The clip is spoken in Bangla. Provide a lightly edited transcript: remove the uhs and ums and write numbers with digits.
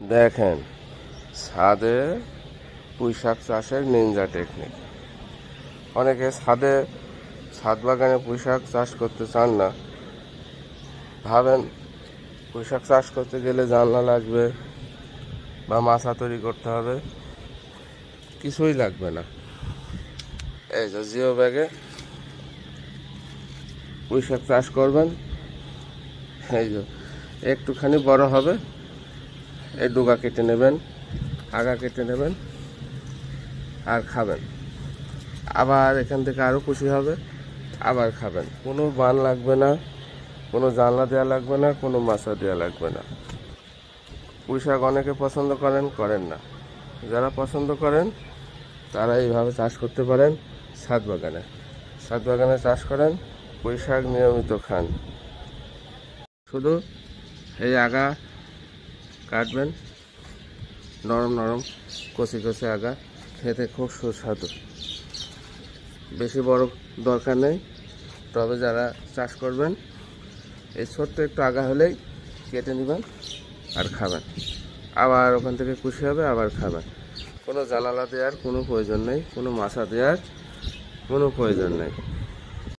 দেখেন ছাদে পুঁইশাক চাষের নিনজা টেকনিক। অনেকে ছাদ বাগানে পুঁইশাক চাষ করতে চান না, ভাবেন পুঁইশাক চাষ করতে গেলে জানলা লাগবে বা মাচা তৈরি করতে হবে। কিছুই লাগবে না। এই যে জিও ব্যাগে পুঁইশাক চাষ করবেন। এই যে একটুখানি বড় হবে, এই ডুগা কেটে নেবেন, আগা কেটে নেবেন আর খাবেন। আবার এখান থেকে আরও খুশি হবে, আবার খাবেন। কোনো বান লাগবে না, কোনো জানলা দেওয়া লাগবে না, কোনো মাচা দেওয়া লাগবে না। পুঁইশাক অনেকে পছন্দ করেন না। যারা পছন্দ করেন তারা এইভাবে চাষ করতে পারেন। ছাদ বাগানে চাষ করেন, পুঁইশাক নিয়মিত খান। শুধু এই আগা কাটবেন, নরম নরম কচি কচি আগা, খেতে খুব সুস্বাদু। বেশি বড় দরকার নেই, তবে যারা চাষ করবেন এই ছোট্ট একটু আগা হলেই কেটে নেবেন আর খাবেন। আবার ওখান থেকে খুশি হবে, আবার খাবেন। কোনো জানালা দেওয়ার কোনো প্রয়োজন নেই, কোনো মাচা দেওয়ার কোনো প্রয়োজন নেই।